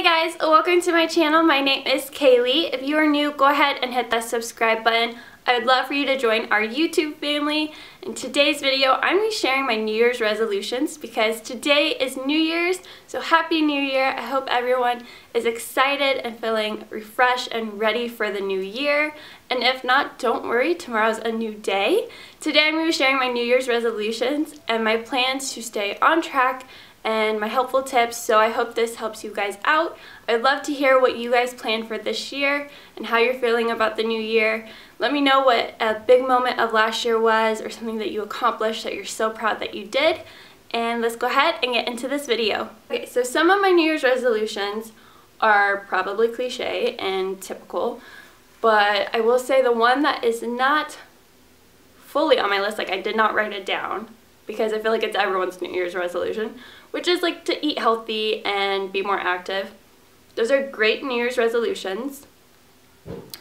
Hey guys, welcome to my channel. My name is Cailey. If you are new, go ahead and hit that subscribe button. I would love for you to join our YouTube family. In today's video, I'm going to be sharing my New Year's resolutions because today is New Year's, so Happy New Year. I hope everyone is excited and feeling refreshed and ready for the new year. And if not, don't worry, tomorrow's a new day. Today I'm going to be sharing my New Year's resolutions and my plans to stay on track and my helpful tips, so I hope this helps you guys out. I'd love to hear what you guys plan for this year and how you're feeling about the new year. Let me know what a big moment of last year was or something that you accomplished that you're so proud that you did. And let's go ahead and get into this video. Okay, so some of my New Year's resolutions are probably cliche and typical, but I will say the one that is not fully on my list, like I did not write it down, because I feel like it's everyone's New Year's resolution, which is like to eat healthy and be more active. Those are great New Year's resolutions.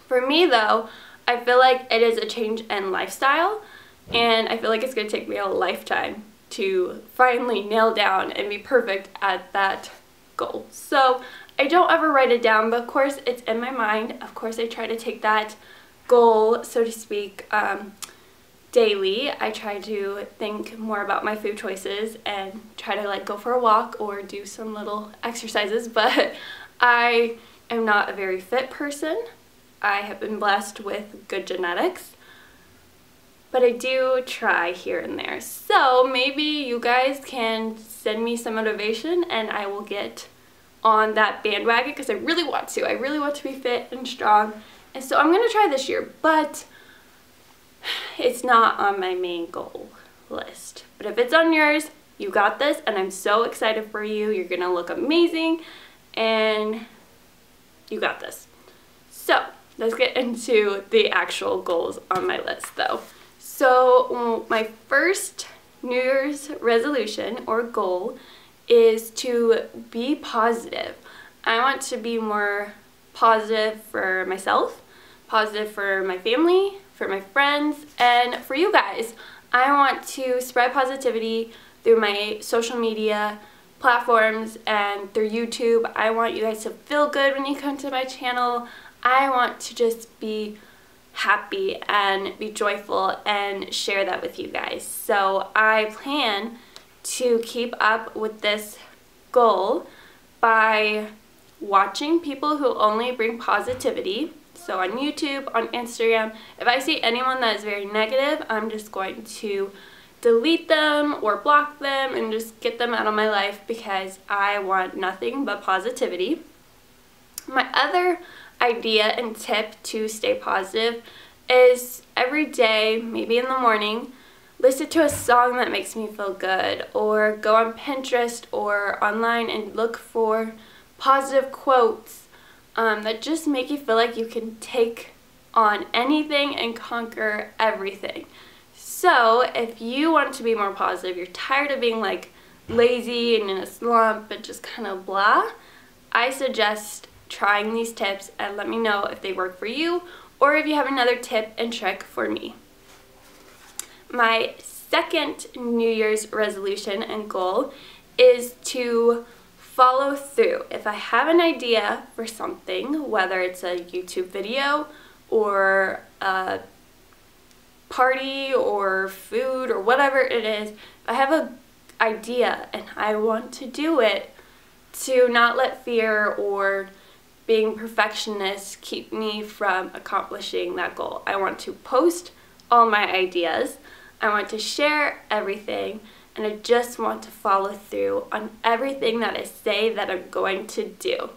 For me though, I feel like it is a change in lifestyle, and I feel like it's going to take me a lifetime to finally nail down and be perfect at that goal. So I don't ever write it down, but of course it's in my mind. Of course I try to take that goal, so to speak, daily. I try to think more about my food choices and try to like go for a walk or do some little exercises, but I am not a very fit person. I have been blessed with good genetics, but I do try here and there. So maybe you guys can send me some motivation and I will get on that bandwagon because I really want to. I really want to be fit and strong, and so I'm going to try this year, but it's not on my main goal list. But if it's on yours, you got this, and I'm so excited for you. You're gonna look amazing and you got this. So let's get into the actual goals on my list though. So my first New Year's resolution or goal is to be positive. I want to be more positive for myself, positive for my family, for my friends, and for you guys. I want to spread positivity through my social media platforms and through YouTube. I want you guys to feel good when you come to my channel. I want to just be happy and be joyful and share that with you guys. So I plan to keep up with this goal by watching people who only bring positivity. So on YouTube, on Instagram, if I see anyone that is very negative, I'm just going to delete them or block them and just get them out of my life because I want nothing but positivity. My other idea and tip to stay positive is every day, maybe in the morning, listen to a song that makes me feel good, or go on Pinterest or online and look for positive quotes that just make you feel like you can take on anything and conquer everything. So if you want to be more positive, you're tired of being like lazy and in a slump and just kind of blah, I suggest trying these tips and let me know if they work for you or if you have another tip and trick for me. My second New Year's resolution and goal is to follow through. If I have an idea for something, whether it's a YouTube video or a party or food or whatever it is, if I have an idea and I want to do it, to not let fear or being perfectionist keep me from accomplishing that goal. I want to post all my ideas. I want to share everything. And I just want to follow through on everything that I say that I'm going to do.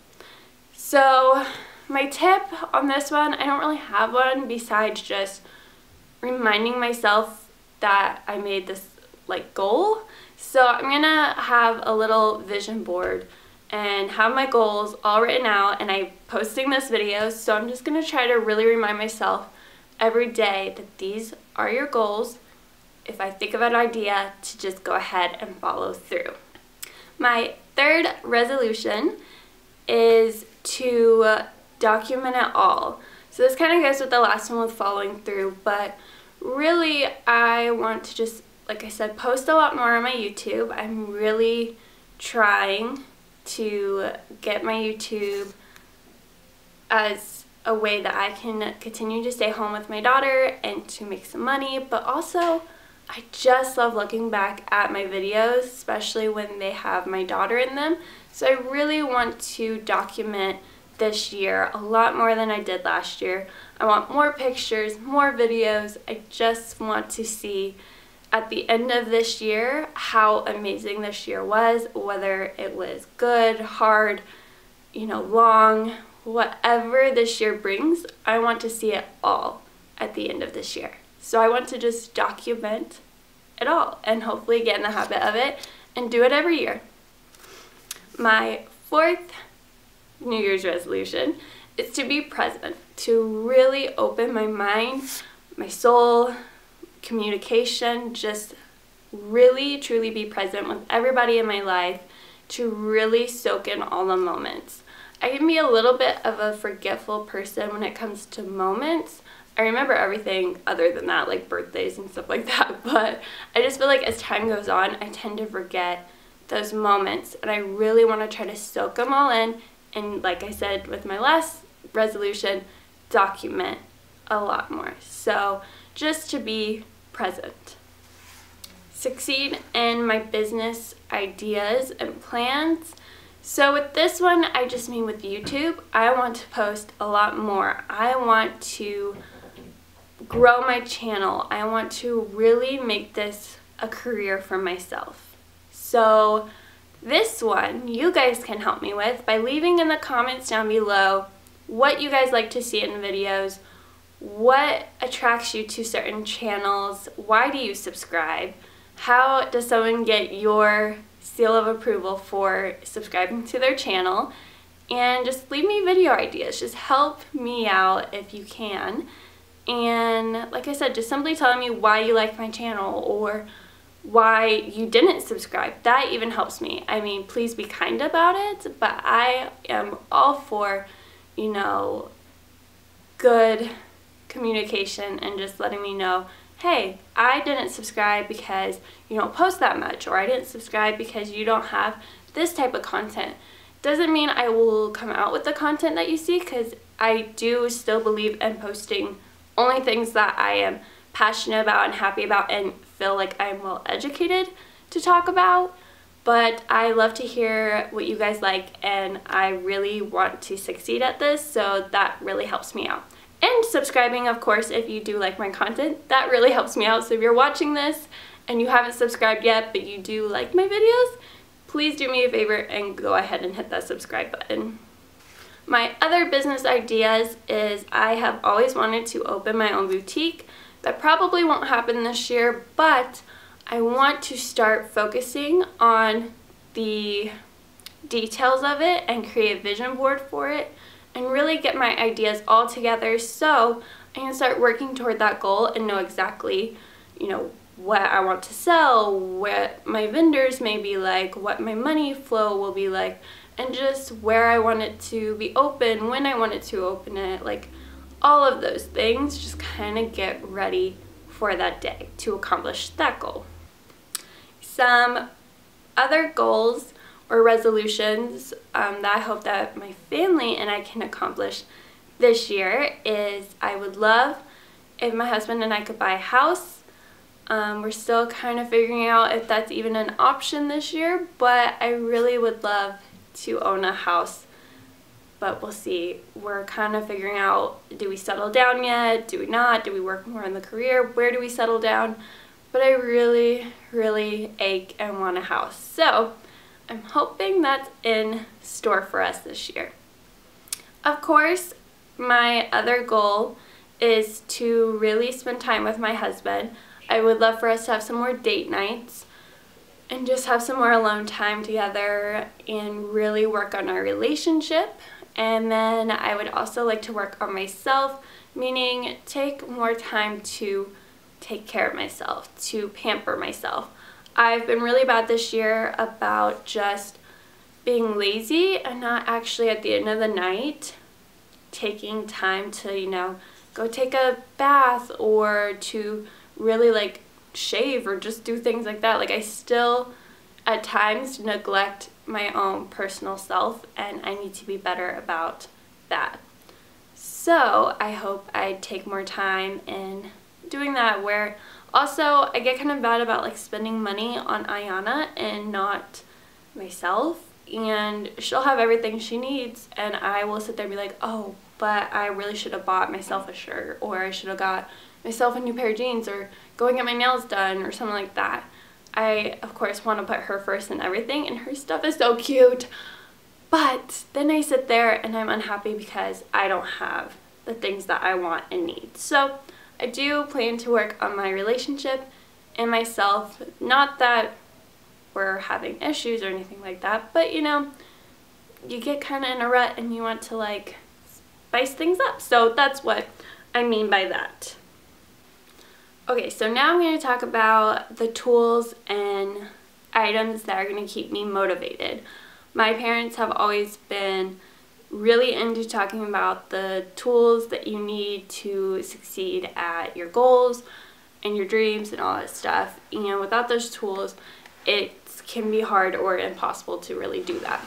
So my tip on this one, I don't really have one besides just reminding myself that I made this like goal. So I'm gonna have a little vision board and have my goals all written out, and I'm posting this video, so I'm just gonna try to really remind myself every day that these are your goals. If I think of an idea, to just go ahead and follow through. My third resolution is to document it all. So this kind of goes with the last one with following through, but really I want to just, like I said, post a lot more on my YouTube. I'm really trying to get my YouTube as a way that I can continue to stay home with my daughter and to make some money, but also I just love looking back at my videos, especially when they have my daughter in them. So I really want to document this year a lot more than I did last year. I want more pictures, more videos. I just want to see at the end of this year how amazing this year was, whether it was good, hard, long, whatever this year brings. I want to see it all at the end of this year. So I want to just document it all and hopefully get in the habit of it and do it every year. My fourth New Year's resolution is to be present, to really open my mind, my soul, communication, just really truly be present with everybody in my life, to really soak in all the moments. I can be a little bit of a forgetful person when it comes to moments. I remember everything other than that, like birthdays and stuff like that, but I just feel like as time goes on, I tend to forget those moments, and I really want to try to soak them all in, and like I said with my last resolution, document a lot more. So just to be present. Succeed in my business ideas and plans. So with this one, I just mean with YouTube, I want to post a lot more. I want to grow my channel. I want to really make this a career for myself. So this one, you guys can help me with by leaving in the comments down below what you guys like to see in videos, what attracts you to certain channels, why do you subscribe, how does someone get your seal of approval for subscribing to their channel, and just leave me video ideas. Just help me out if you can. And like I said, just simply telling me why you like my channel or why you didn't subscribe. That even helps me. I mean, please be kind about it, but I am all for, good communication and just letting me know, hey, I didn't subscribe because you don't post that much, or I didn't subscribe because you don't have this type of content. Doesn't mean I will come out with the content that you see, because I do still believe in posting only things that I am passionate about and happy about and feel like I'm well educated to talk about. But I love to hear what you guys like, and I really want to succeed at this, so that really helps me out. And subscribing, of course, if you do like my content, that really helps me out. So if you're watching this and you haven't subscribed yet, but you do like my videos, please do me a favor and go ahead and hit that subscribe button. My other business ideas is I have always wanted to open my own boutique. That probably won't happen this year, but I want to start focusing on the details of it and create a vision board for it and really get my ideas all together, so I can start working toward that goal and know exactly, what I want to sell, what my vendors may be like, what my money flow will be like, and just where I want it to be open, when I want it to open it, like all of those things, just kind of get ready for that day to accomplish that goal. Some other goals or resolutions that I hope that my family and I can accomplish this year is I would love if my husband and I could buy a house. We're still kind of figuring out if that's even an option this year, but I really would love to own a house, but we'll see. We're kind of figuring out, do we settle down yet? Do we not? Do we work more in the career? Where do we settle down? But I really, really ache and want a house. So I'm hoping that's in store for us this year. Of course, my other goal is to really spend time with my husband. I would love for us to have some more date nights and just have some more alone time together and really work on our relationship. And then I would also like to work on myself, meaning take more time to take care of myself, to pamper myself. I've been really bad this year about just being lazy and not actually at the end of the night taking time to, go take a bath or to really shave or just do things like that. I still at times neglect my own personal self, and I need to be better about that. So I hope I take more time in doing that, where also I get kind of bad about like spending money on Ayana and not myself, and she'll have everything she needs and I will sit there and be like, oh, but I really should have bought myself a shirt, or I should have got myself a new pair of jeans, or go and get my nails done, or something like that. I of course want to put her first in everything, and her stuff is so cute, but then I sit there and I'm unhappy because I don't have the things that I want and need. So I do plan to work on my relationship and myself. Not that we're having issues or anything like that, but you know, you get kind of in a rut and you want to like spice things up. So that's what I mean by that. Okay, so now I'm going to talk about the tools and items that are going to keep me motivated. My parents have always been really into talking about the tools that you need to succeed at your goals and your dreams and all that stuff. You know, without those tools, it can be hard or impossible to really do that.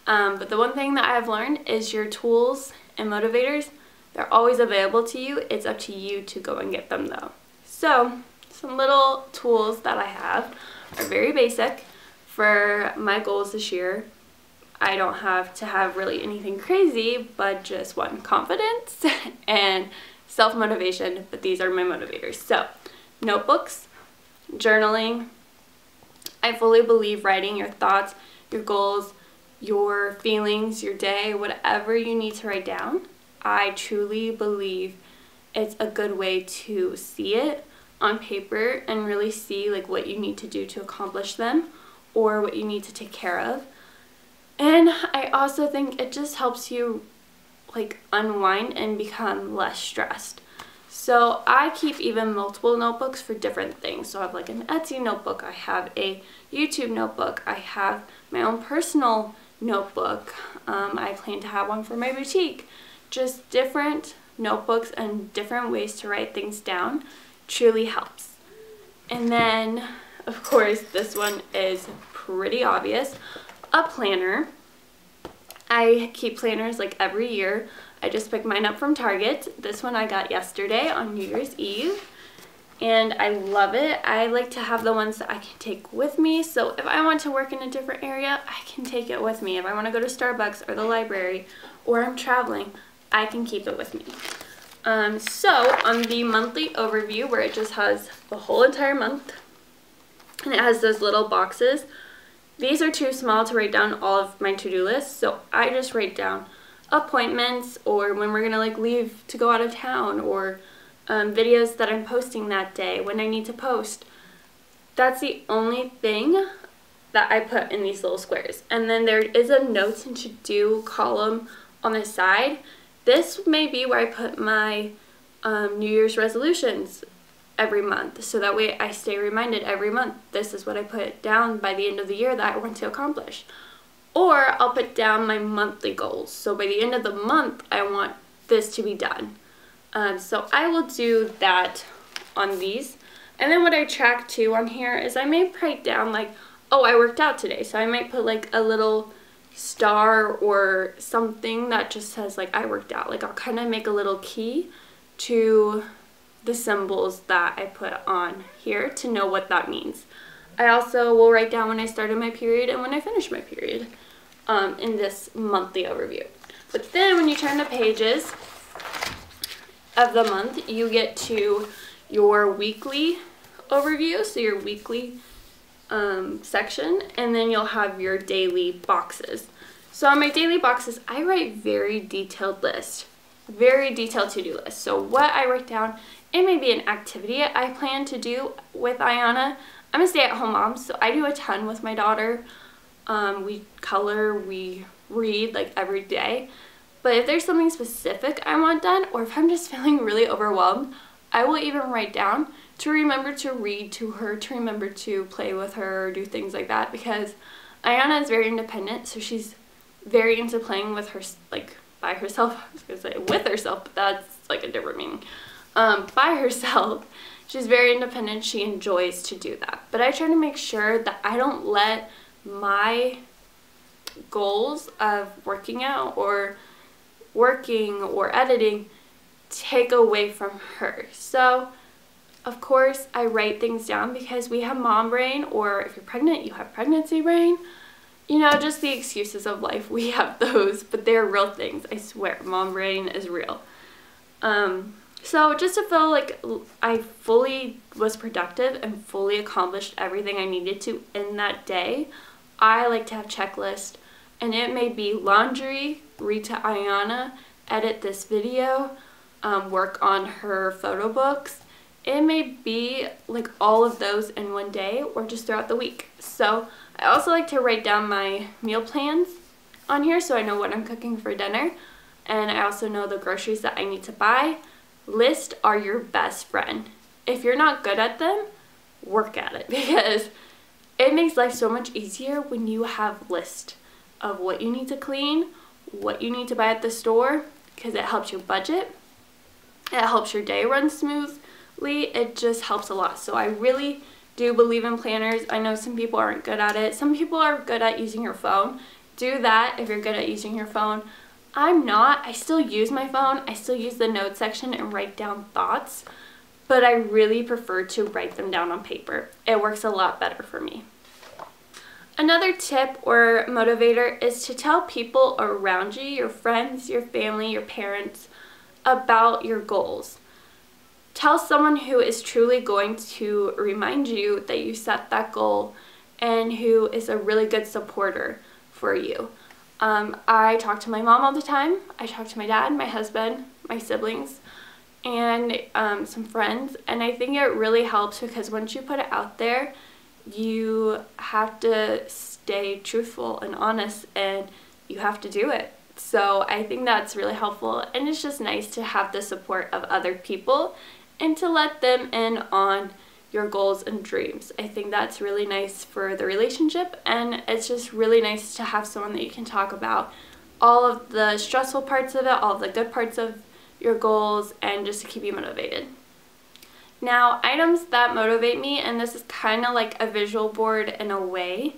But the one thing that I've learned is your tools and motivators, they're always available to you. It's up to you to go and get them though. So some little tools that I have are very basic for my goals this year. I don't have to have really anything crazy, but just one, confidence and self-motivation, but these are my motivators. So notebooks, journaling. I fully believe writing your thoughts, your goals, your feelings, your day, whatever you need to write down. I truly believe it's a good way to see it on paper and really see like what you need to do to accomplish them or what you need to take care of. And I also think it just helps you like unwind and become less stressed. So I keep even multiple notebooks for different things. So I have like an Etsy notebook, I have a YouTube notebook, I have my own personal notebook. I plan to have one for my boutique. Just different notebooks and different ways to write things down truly helps. And then, of course, this one is pretty obvious, a planner. I keep planners like every year. I just picked mine up from Target. This one I got yesterday on New Year's Eve, and I love it. I like to have the ones that I can take with me, so if I want to work in a different area, I can take it with me. If I want to go to Starbucks or the library, or I'm traveling, I can keep it with me. So on the monthly overview, where it just has the whole entire month, and it has those little boxes, these are too small to write down all of my to-do lists, so I just write down appointments, or when we're gonna like leave to go out of town, or videos that I'm posting that day, when I need to post. That's the only thing that I put in these little squares. And then there is a notes and to-do column on the side. This may be where I put my New Year's resolutions every month, so that way I stay reminded every month, this is what I put down by the end of the year that I want to accomplish. Or I'll put down my monthly goals, so by the end of the month I want this to be done. So I will do that on these. And then what I track too on here is I may write down like, oh, I worked out today, so I might put like a little star or something that just says like I worked out. Like I'll kind of make a little key to the symbols that I put on here to know what that means. I also will write down when I started my period and when I finished my period in this monthly overview. But then when you turn the pages of the month, you get to your weekly overview, so your weekly section, and then you'll have your daily boxes. So on my daily boxes, I write very detailed lists, very detailed to-do lists. So what I write down, it may be an activity I plan to do with Ayana. I'm a stay-at-home mom, so I do a ton with my daughter. We color, we read like every day. But if there's something specific I want done, or if I'm just feeling really overwhelmed, I will even write down to remember to read to her, to remember to play with her, or do things like that, because Ayana is very independent, so she's very into playing with her, like by herself. I was gonna say with herself, but that's like a different meaning. By herself, she's very independent. She enjoys to do that. But I try to make sure that I don't let my goals of working out or working or editing take away from her. So of course I write things down because we have mom brain, or if you're pregnant you have pregnancy brain. You know, just the excuses of life, we have those, but they're real things. I swear, mom brain is real. So just to feel like I fully was productive and fully accomplished everything I needed to in that day, I like to have checklists, and it may be laundry, read to Ayana, edit this video, work on her photo books. It may be like all of those in one day or just throughout the week. So I also like to write down my meal plans on here so I know what I'm cooking for dinner, and I also know the groceries that I need to buy. Lists are your best friend. If you're not good at them, work at it, because it makes life so much easier when you have a list of what you need to clean, what you need to buy at the store, because it helps your budget, it helps your day run smoothly, it just helps a lot. So I really do believe in planners. I know some people aren't good at it. Some people are good at using your phone. Do that if you're good at using your phone. I'm not. I still use my phone. I still use the notes section and write down thoughts, but I really prefer to write them down on paper. It works a lot better for me. Another tip or motivator is to tell people around you, your friends, your family, your parents, about your goals. Tell someone who is truly going to remind you that you set that goal and who is a really good supporter for you. I talk to my mom all the time. I talk to my dad, my husband, my siblings, and some friends. And I think it really helps because once you put it out there, you have to stay truthful and honest, and you have to do it. So I think that's really helpful, and it's just nice to have the support of other people and to let them in on your goals and dreams. I think that's really nice for the relationship, and it's just really nice to have someone that you can talk about all of the stressful parts of it, all of the good parts of your goals, and just to keep you motivated. Now, items that motivate me, and this is kind of like a visual board in a way,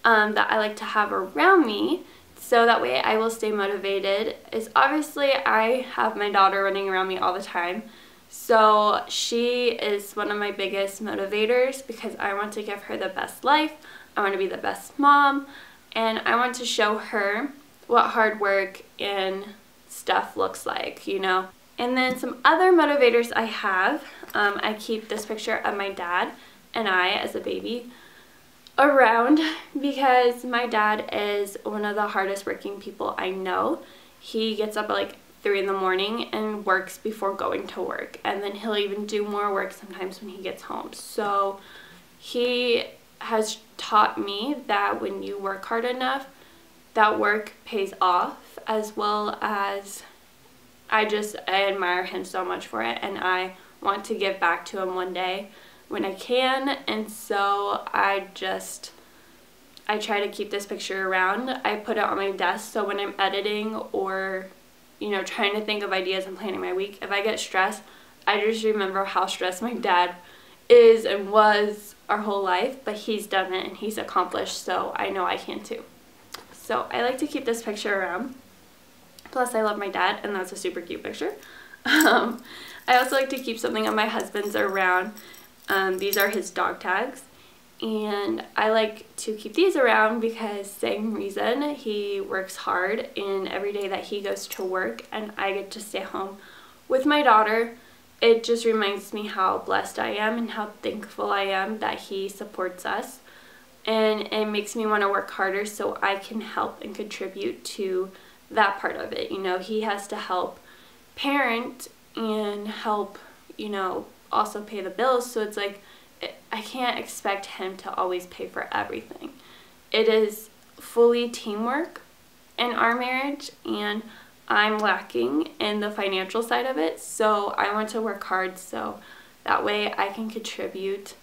that I like to have around me so that way I will stay motivated, is obviously I have my daughter running around me all the time. So she is one of my biggest motivators because I want to give her the best life, I want to be the best mom, and I want to show her what hard work and stuff looks like, you know. And then some other motivators I have, I keep this picture of my dad and I as a baby around because my dad is one of the hardest working people I know. He gets up at like 3 in the morning and works before going to work, and then he'll even do more work sometimes when he gets home. So he has taught me that when you work hard enough, that work pays off, as well as I admire him so much for it, and I want to give back to him one day when I can. And so I try to keep this picture around. I put it on my desk so when I'm editing or, you know, trying to think of ideas and planning my week, if I get stressed, I just remember how stressed my dad is and was our whole life, but he's done it and he's accomplished, so I know I can too. So I like to keep this picture around. Plus I love my dad, and that's a super cute picture. I also like to keep something of my husband's around. These are his dog tags, and I like to keep these around because same reason, he works hard in every day that he goes to work and I get to stay home with my daughter. It just reminds me how blessed I am and how thankful I am that he supports us, and it makes me want to work harder so I can help and contribute to that part of it. You know, he has to help parent and help, you know, also pay the bills, so it's like I can't expect him to always pay for everything. It is fully teamwork in our marriage, and I'm lacking in the financial side of it, so I want to work hard so that way I can contribute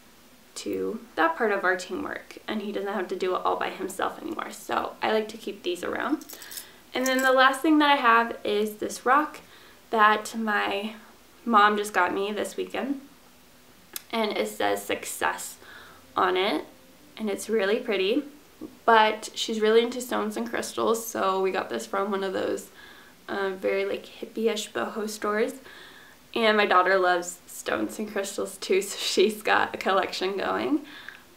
to that part of our teamwork and he doesn't have to do it all by himself anymore. So I like to keep these around. And then the last thing that I have is this rock that my mom just got me this weekend, and it says success on it, and it's really pretty. but she's really into stones and crystals, so we got this from one of those very like hippie-ish boho stores. And my daughter loves stones and crystals too, so she's got a collection going.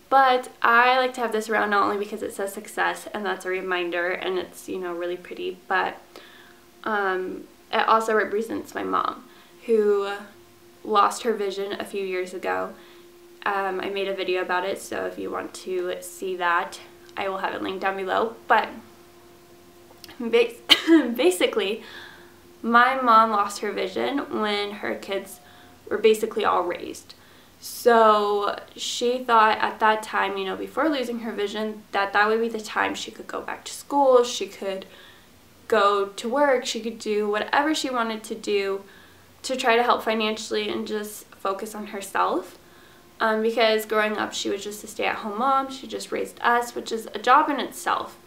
But I like to have this around not only because it says success and that's a reminder and it's, you know, really pretty, but it also represents my mom, who lost her vision a few years ago. I made a video about it, so if you want to see that, I will have it linked down below. But basically, my mom lost her vision when her kids were basically all raised. So she thought at that time, you know, before losing her vision, that that would be the time she could go back to school, she could go to work, she could do whatever she wanted to do to try to help financially and just focus on herself. Because growing up, she was just a stay-at-home mom. She just raised us, which is a job in itself.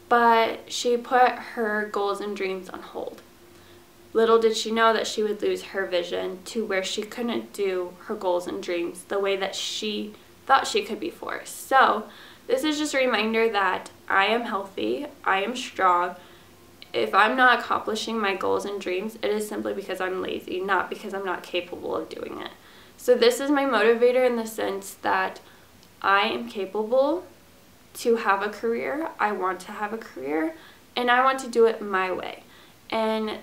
But she put her goals and dreams on hold. Little did she know that she would lose her vision to where she couldn't do her goals and dreams the way that she thought she could before. So this is just a reminder that I am healthy, I am strong. If I'm not accomplishing my goals and dreams, it is simply because I'm lazy, not because I'm not capable of doing it. So this is my motivator in the sense that I am capable to have a career, I want to have a career, and I want to do it my way. And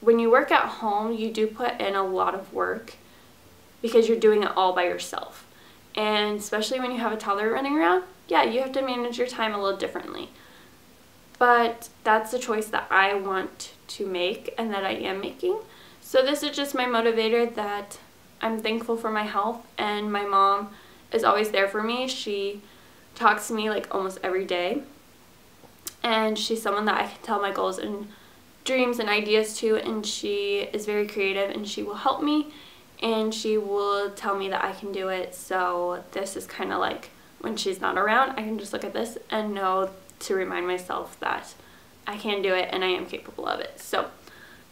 when you work at home, you do put in a lot of work because you're doing it all by yourself. And especially when you have a toddler running around, yeah, you have to manage your time a little differently. But that's the choice that I want to make and that I am making. So this is just my motivator, that I'm thankful for my health, and my mom is always there for me. She talks to me like almost every day, and she's someone that I can tell my goals and dreams and ideas to, and she is very creative, and she will help me, and she will tell me that I can do it. So this is kind of like when she's not around, I can just look at this and know to remind myself that I can do it and I am capable of it. So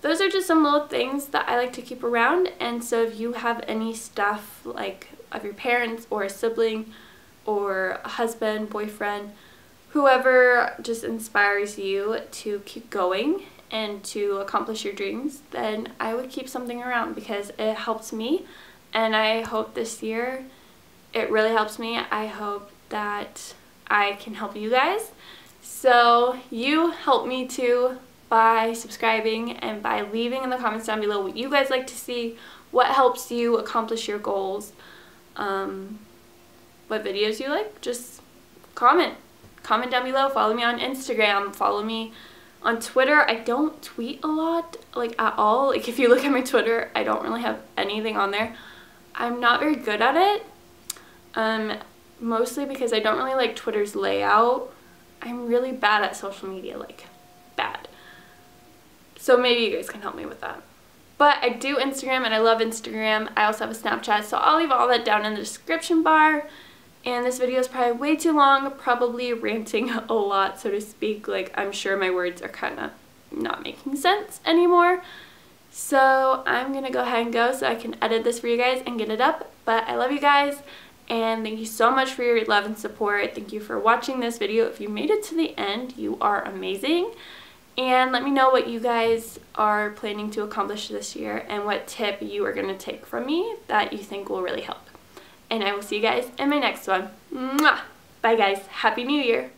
those are just some little things that I like to keep around. And so if you have any stuff like of your parents or a sibling or a husband, boyfriend, whoever just inspires you to keep going and to accomplish your dreams, then I would keep something around because it helps me, and I hope this year it really helps me. I hope that I can help you guys. So you help me too by subscribing and by leaving in the comments down below what you guys like to see, what helps you accomplish your goals, what videos you like. Just comment down below. Follow me on Instagram, follow me on Twitter. I don't tweet a lot, like at all. Like if you look at my Twitter, I don't really have anything on there. I'm not very good at it, mostly because I don't really like Twitter's layout. I'm really bad at social media, like bad. So maybe you guys can help me with that. But I do Instagram and I love Instagram. I also have a Snapchat, so I'll leave all that down in the description bar. And this video is probably way too long, probably ranting a lot, so to speak. Like, I'm sure my words are kind of not making sense anymore. So I'm going to go ahead and go so I can edit this for you guys and get it up. But I love you guys, and thank you so much for your love and support. Thank you for watching this video. If you made it to the end, you are amazing. And let me know what you guys are planning to accomplish this year and what tip you are going to take from me that you think will really help. And I will see you guys in my next one. Mwah! Bye guys. Happy New Year.